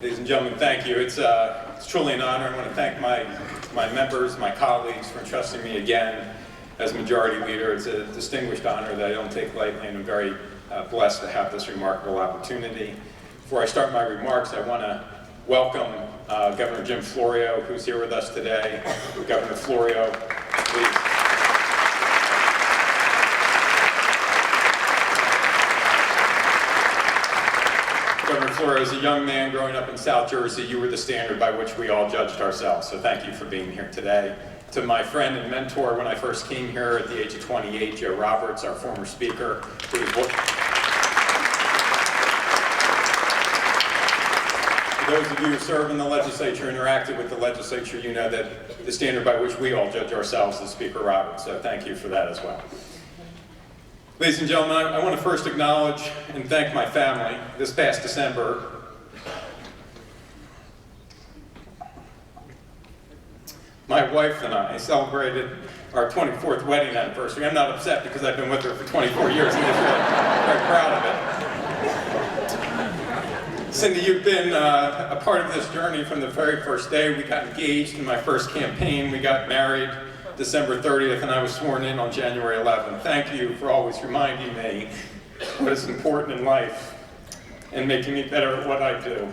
Ladies and gentlemen, thank you. It's truly an honor. I want to thank my members, my colleagues for entrusting me again as Majority Leader. It's a distinguished honor that I don't take lightly, and I'm very blessed to have this remarkable opportunity. Before I start my remarks, I want to welcome Governor Jim Florio, who's here with us today. Governor Florio, please. Governor Florio, as a young man growing up in South Jersey, you were the standard by which we all judged ourselves, so thank you for being here today. To my friend and mentor when I first came here at the age of 28, Joe Roberts, our former speaker, for those of you who serve in the legislature, interacted with the legislature, you know that the standard by which we all judge ourselves is Speaker Roberts, so thank you for that as well. Ladies and gentlemen, I want to first acknowledge and thank my family. This past December, my wife and I celebrated our 24th wedding anniversary. I'm not upset because I've been with her for 24 years and I'm really very proud of it. Cindy, you've been a part of this journey from the very first day. We got engaged in my first campaign. We got married December 30th, and I was sworn in on January 11th. Thank you for always reminding me what is important in life and making me better at what I do.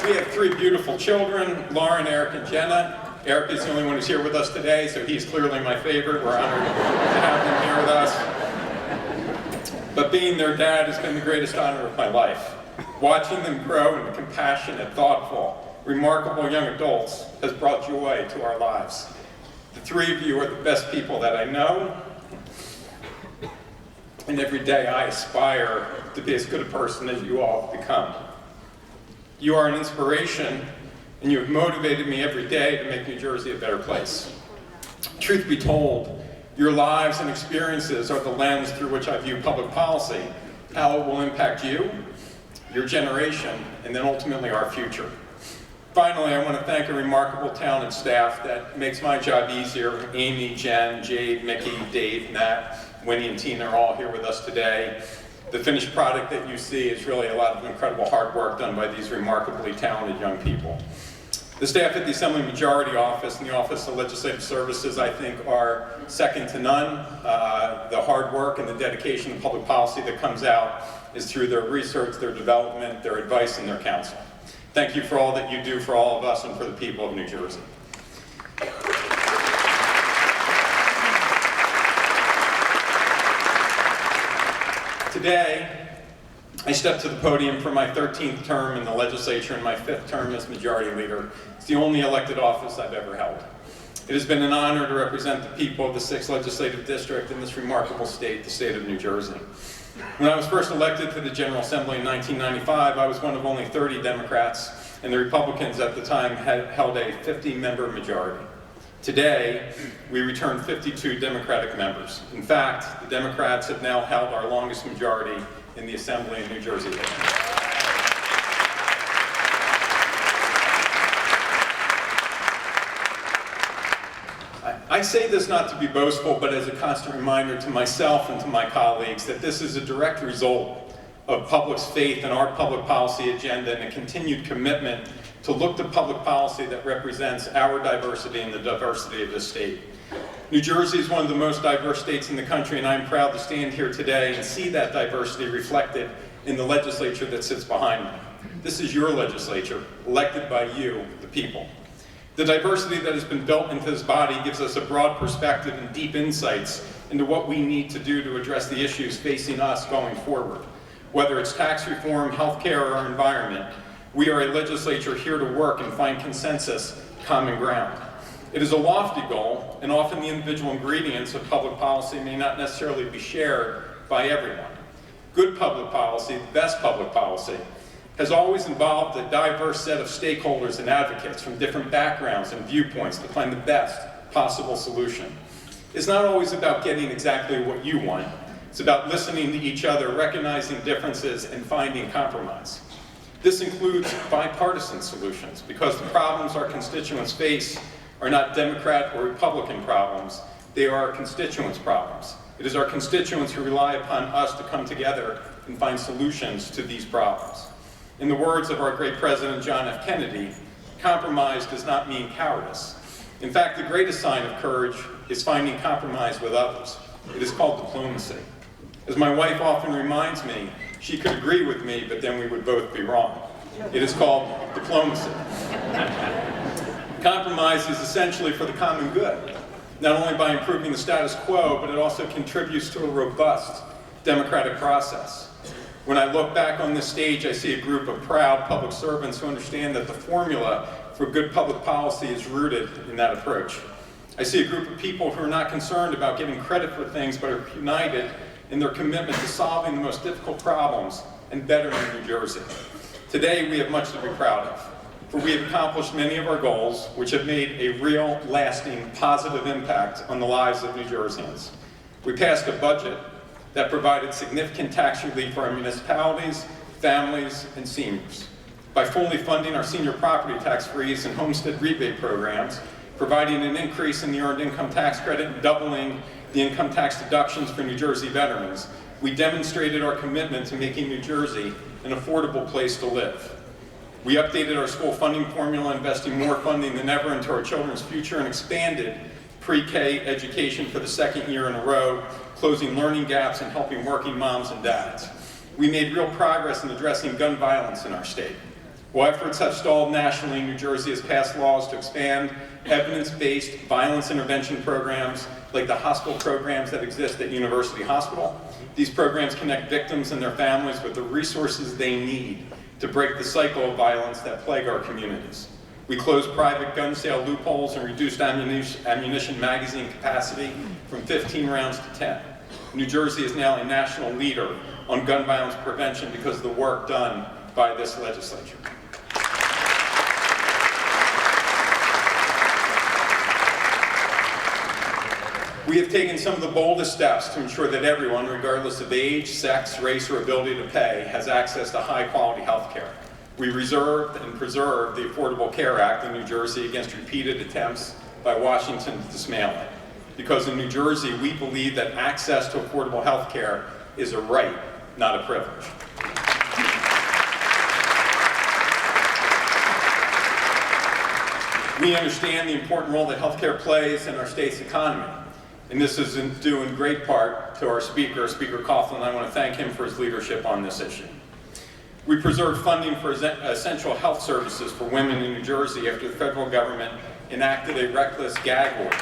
We have three beautiful children, Lauren, Eric, and Jenna. Eric is the only one who's here with us today, so he's clearly my favorite. We're honored to have him here with us. But being their dad has been the greatest honor of my life. Watching them grow into compassionate, thoughtful, remarkable young adults has brought joy to our lives. The three of you are the best people that I know, and every day I aspire to be as good a person as you all have become. You are an inspiration, and you have motivated me every day to make New Jersey a better place. Truth be told, your lives and experiences are the lens through which I view public policy, how it will impact you, your generation, and then ultimately our future. Finally, I want to thank a remarkable talented staff that makes my job easier. Amy, Jen, Jade, Mickey, Dave, Nat, Winnie, and Tina are all here with us today. The finished product that you see is really a lot of incredible hard work done by these remarkably talented young people. The staff at the Assembly Majority Office and the Office of Legislative Services, I think, are second to none. The hard work and the dedication to public policy that comes out is through their research, their development, their advice, and their counsel. Thank you for all that you do for all of us and for the people of New Jersey. Today, I step to the podium for my 13th term in the legislature and my 5th term as Majority Leader. It's the only elected office I've ever held. It has been an honor to represent the people of the 6th Legislative District in this remarkable state, the state of New Jersey. When I was first elected to the General Assembly in 1995, I was one of only 30 Democrats, and the Republicans at the time had held a 50-member majority. Today, we return 52 Democratic members. In fact, the Democrats have now held our longest majority in the Assembly in New Jersey. I say this not to be boastful, but as a constant reminder to myself and to my colleagues that this is a direct result of public's faith in our public policy agenda and a continued commitment to look to public policy that represents our diversity and the diversity of this state. New Jersey is one of the most diverse states in the country, and I'm proud to stand here today and see that diversity reflected in the legislature that sits behind me. This is your legislature, elected by you, the people. The diversity that has been built into this body gives us a broad perspective and deep insights into what we need to do to address the issues facing us going forward. Whether it's tax reform, healthcare, or our environment, we are a legislature here to work and find consensus, common ground. It is a lofty goal, and often the individual ingredients of public policy may not necessarily be shared by everyone. Good public policy, the best public policy, has always involved a diverse set of stakeholders and advocates from different backgrounds and viewpoints to find the best possible solution. It's not always about getting exactly what you want. It's about listening to each other, recognizing differences, and finding compromise. This includes bipartisan solutions because the problems our constituents face are not Democrat or Republican problems. They are our constituents' problems. It is our constituents who rely upon us to come together and find solutions to these problems. In the words of our great President John F. Kennedy, compromise does not mean cowardice. In fact, the greatest sign of courage is finding compromise with others. It is called diplomacy. As my wife often reminds me, she could agree with me, but then we would both be wrong. It is called diplomacy. Compromise is essentially for the common good, not only by improving the status quo, but it also contributes to a robust democratic process. When I look back on this stage, I see a group of proud public servants who understand that the formula for good public policy is rooted in that approach. I see a group of people who are not concerned about getting credit for things, but are united in their commitment to solving the most difficult problems and bettering New Jersey. Today, we have much to be proud of, for we have accomplished many of our goals, which have made a real, lasting, positive impact on the lives of New Jerseyans. We passed a budget that provided significant tax relief for our municipalities, families, and seniors. By fully funding our senior property tax freeze and homestead rebate programs, providing an increase in the earned income tax credit, and doubling the income tax deductions for New Jersey veterans, we demonstrated our commitment to making New Jersey an affordable place to live. We updated our school funding formula, investing more funding than ever into our children's future, and expanded pre-K education for the second year in a row, closing learning gaps and helping working moms and dads. We made real progress in addressing gun violence in our state. While efforts have stalled nationally, New Jersey has passed laws to expand evidence-based violence intervention programs like the hospital programs that exist at University Hospital. These programs connect victims and their families with the resources they need to break the cycle of violence that plague our communities. We closed private gun sale loopholes and reduced ammunition magazine capacity from 15 rounds to 10. New Jersey is now a national leader on gun violence prevention because of the work done by this legislature. We have taken some of the boldest steps to ensure that everyone, regardless of age, sex, race, or ability to pay, has access to high-quality health care. We reserved and preserved the Affordable Care Act in New Jersey against repeated attempts by Washington to dismantle it. Because in New Jersey, we believe that access to affordable health care is a right, not a privilege. We understand the important role that healthcare plays in our state's economy. And this is due in great part to our Speaker, Speaker Coughlin. I want to thank him for his leadership on this issue. We preserved funding for essential health services for women in New Jersey after the federal government enacted a reckless gag order.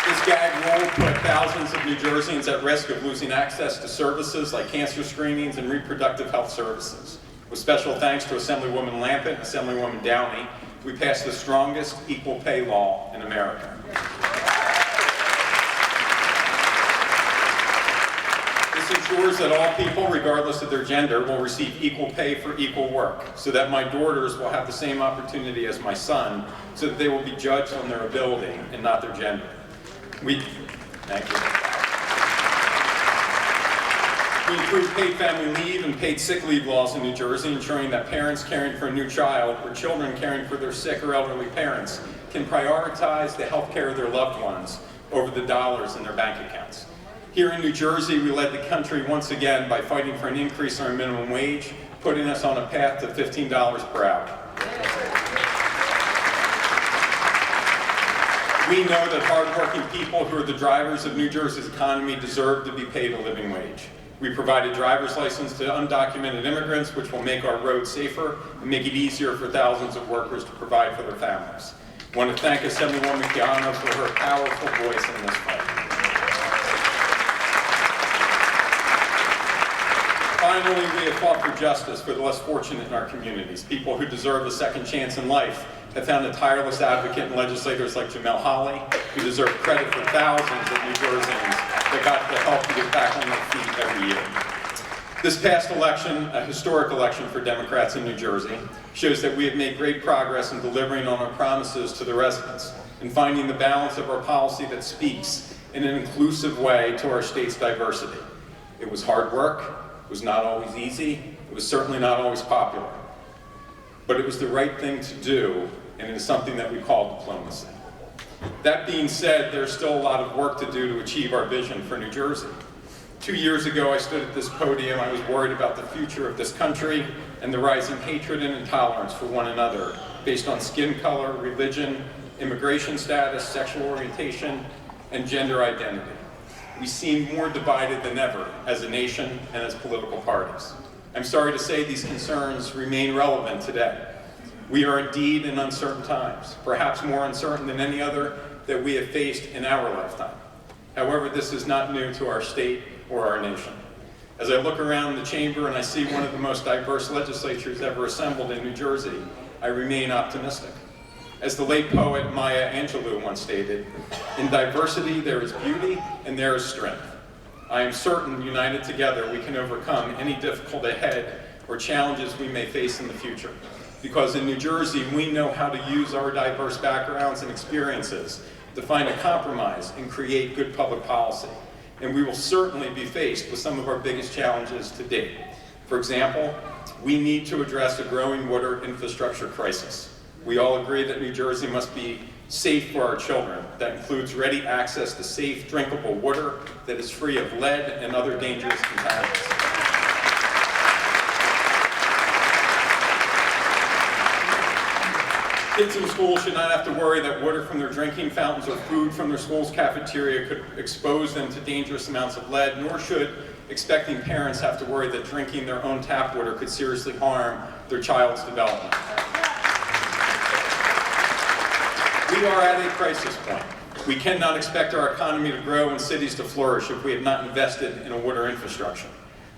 This gag rule put thousands of New Jerseyans at risk of losing access to services like cancer screenings and reproductive health services. With special thanks to Assemblywoman Lampett and Assemblywoman Downey, we passed the strongest equal pay law in America. This ensures that all people, regardless of their gender, will receive equal pay for equal work, so that my daughters will have the same opportunity as my son, so that they will be judged on their ability and not their gender. Thank you. We improved paid family leave and paid sick leave laws in New Jersey, ensuring that parents caring for a new child or children caring for their sick or elderly parents can prioritize the health care of their loved ones over the dollars in their bank accounts. Here in New Jersey, we led the country once again by fighting for an increase in our minimum wage, putting us on a path to $15 per hour. We know that hardworking people who are the drivers of New Jersey's economy deserve to be paid a living wage. We provided driver's license to undocumented immigrants, which will make our roads safer and make it easier for thousands of workers to provide for their families. I want to thank Assemblywoman Chiano for her powerful voice in this fight. Finally, we have fought for justice for the less fortunate in our communities. People who deserve a second chance in life have found a tireless advocate in legislators like Jamel Holley, who deserve credit for thousands of New Jerseyans that got the help to get back on their feet every year. This past election, a historic election for Democrats in New Jersey, shows that we have made great progress in delivering on our promises to the residents and finding the balance of our policy that speaks in an inclusive way to our state's diversity. It was hard work, it was not always easy, it was certainly not always popular. But it was the right thing to do, and it is something that we call diplomacy. That being said, there's still a lot of work to do to achieve our vision for New Jersey. 2 years ago, I stood at this podium. I was worried about the future of this country and the rising hatred and intolerance for one another based on skin color, religion, immigration status, sexual orientation, and gender identity. We seem more divided than ever as a nation and as political parties. I'm sorry to say these concerns remain relevant today. We are indeed in uncertain times, perhaps more uncertain than any other that we have faced in our lifetime. However, this is not new to our state or our nation. As I look around the chamber and I see one of the most diverse legislatures ever assembled in New Jersey, I remain optimistic. As the late poet Maya Angelou once stated, in diversity there is beauty and there is strength. I am certain, united together, we can overcome any difficult ahead or challenges we may face in the future. Because in New Jersey, we know how to use our diverse backgrounds and experiences to find a compromise and create good public policy. And we will certainly be faced with some of our biggest challenges to date. For example, we need to address a growing water infrastructure crisis. We all agree that New Jersey must be safe for our children. That includes ready access to safe, drinkable water that is free of lead and other dangerous contaminants. Kids in school should not have to worry that water from their drinking fountains or food from their school's cafeteria could expose them to dangerous amounts of lead, nor should expecting parents have to worry that drinking their own tap water could seriously harm their child's development. We are at a crisis point. We cannot expect our economy to grow and cities to flourish if we have not invested in a water infrastructure.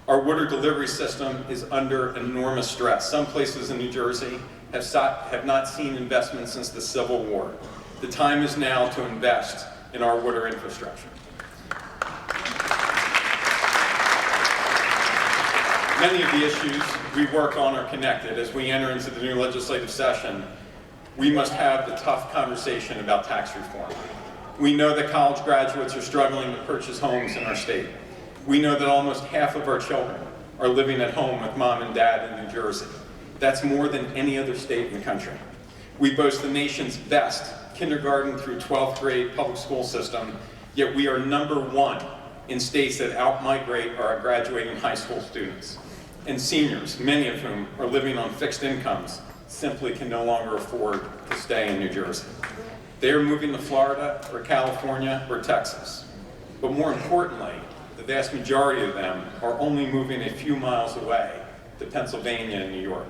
Our water delivery system is under enormous stress. Some places in New Jersey have not seen investment since the Civil War. The time is now to invest in our water infrastructure. Many of the issues we work on are connected. As we enter into the new legislative session, we must have the tough conversation about tax reform. We know that college graduates are struggling to purchase homes in our state. We know that almost half of our children are living at home with mom and dad in New Jersey. That's more than any other state in the country. We boast the nation's best kindergarten through 12th grade public school system, yet we are #1 in states that outmigrate our graduating high school students. And seniors, many of whom are living on fixed incomes, simply can no longer afford to stay in New Jersey. They are moving to Florida or California or Texas. But more importantly, the vast majority of them are only moving a few miles away to Pennsylvania and New York.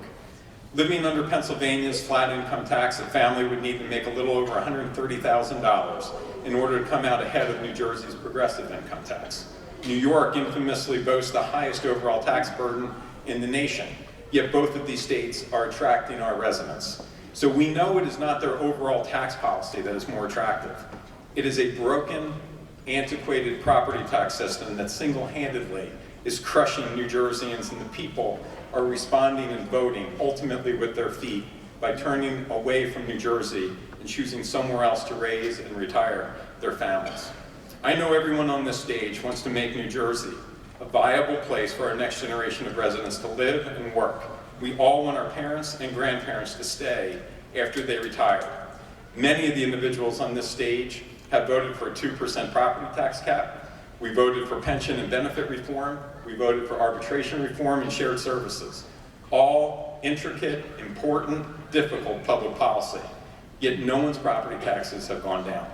Living under Pennsylvania's flat income tax, a family would need to make a little over $130,000 in order to come out ahead of New Jersey's progressive income tax. New York infamously boasts the highest overall tax burden in the nation, yet both of these states are attracting our residents. So we know it is not their overall tax policy that is more attractive. It is a broken, antiquated property tax system that single-handedly is crushing New Jerseyans, and the people are responding and voting ultimately with their feet by turning away from New Jersey and choosing somewhere else to raise and retire their families. I know everyone on this stage wants to make New Jersey a viable place for our next generation of residents to live and work. We all want our parents and grandparents to stay after they retire. Many of the individuals on this stage have voted for a 2% property tax cap. We voted for pension and benefit reform. We voted for arbitration reform and shared services. All intricate, important, difficult public policy. Yet no one's property taxes have gone down.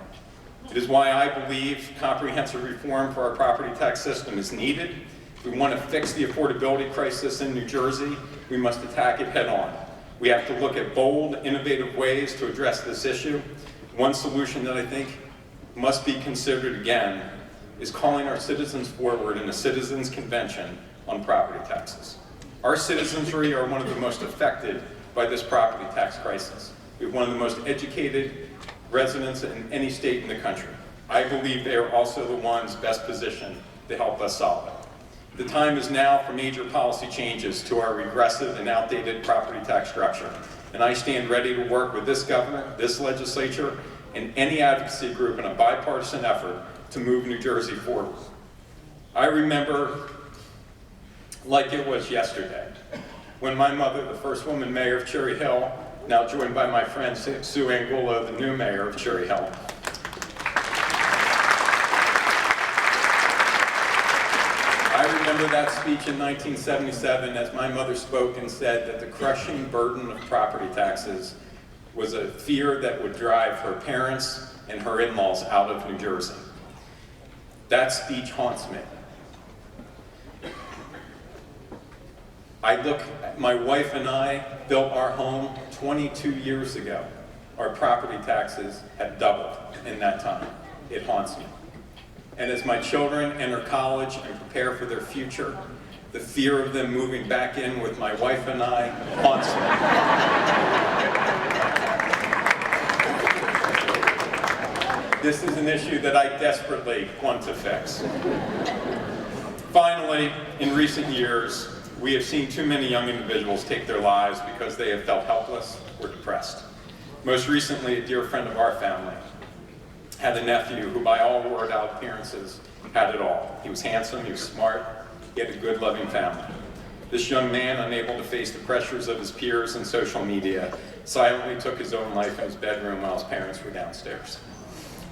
It is why I believe comprehensive reform for our property tax system is needed. If we want to fix the affordability crisis in New Jersey, we must attack it head on. We have to look at bold, innovative ways to address this issue. One solution that I think must be considered again is calling our citizens forward in a citizens' convention on property taxes. Our citizenry are one of the most affected by this property tax crisis. We have one of the most educated residents in any state in the country. I believe they are also the ones best positioned to help us solve it. The time is now for major policy changes to our regressive and outdated property tax structure. And I stand ready to work with this governor, this legislature, and any advocacy group in a bipartisan effort to move New Jersey forward. I remember like it was yesterday when my mother, the first woman mayor of Cherry Hill, now joined by my friend Sue Angulo, the new mayor of Cherry Hill, remember that speech in 1977 as my mother spoke and said that the crushing burden of property taxes was a fear that would drive her parents and her in-laws out of New Jersey. That speech haunts me. My wife and I built our home 22 years ago. Our property taxes have doubled in that time. It haunts me. And as my children enter college and prepare for their future, the fear of them moving back in with my wife and I haunts me. This is an issue that I desperately want to fix. Finally, in recent years, we have seen too many young individuals take their lives because they have felt helpless or depressed. Most recently, a dear friend of our family had a nephew who, by all word-out appearances, had it all. He was handsome, he was smart, he had a good, loving family. This young man, unable to face the pressures of his peers and social media, silently took his own life in his bedroom while his parents were downstairs.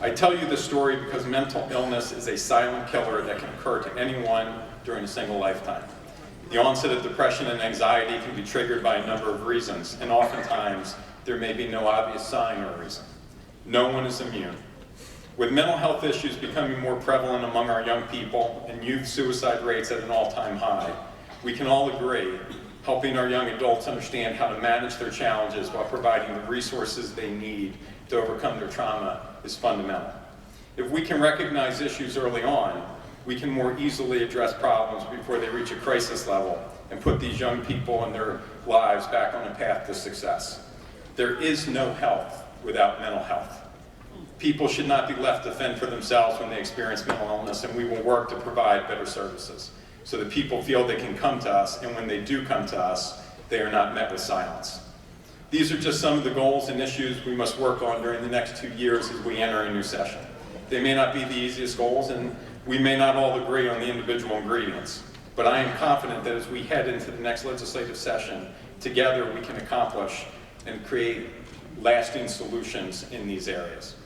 I tell you this story because mental illness is a silent killer that can occur to anyone during a single lifetime. The onset of depression and anxiety can be triggered by a number of reasons, and oftentimes there may be no obvious sign or reason. No one is immune. With mental health issues becoming more prevalent among our young people and youth suicide rates at an all-time high, we can all agree helping our young adults understand how to manage their challenges while providing the resources they need to overcome their trauma is fundamental. If we can recognize issues early on, we can more easily address problems before they reach a crisis level and put these young people and their lives back on a path to success. There is no health without mental health. People should not be left to fend for themselves when they experience mental illness, and we will work to provide better services so that people feel they can come to us, and when they do come to us, they are not met with silence. These are just some of the goals and issues we must work on during the next 2 years as we enter a new session. They may not be the easiest goals, and we may not all agree on the individual ingredients, but I am confident that as we head into the next legislative session, together we can accomplish and create lasting solutions in these areas.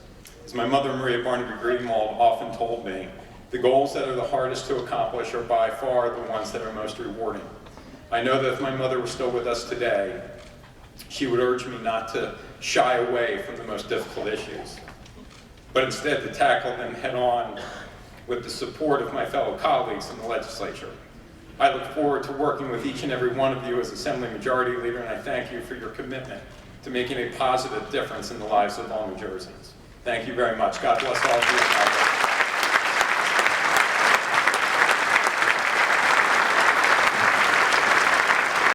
As my mother, Maria Barnaby Greenwald, often told me, the goals that are the hardest to accomplish are by far the ones that are most rewarding. I know that if my mother were still with us today, she would urge me not to shy away from the most difficult issues, but instead to tackle them head on with the support of my fellow colleagues in the legislature. I look forward to working with each and every one of you as Assembly Majority Leader, and I thank you for your commitment to making a positive difference in the lives of all New Jerseyans. Thank you very much. God bless all of you.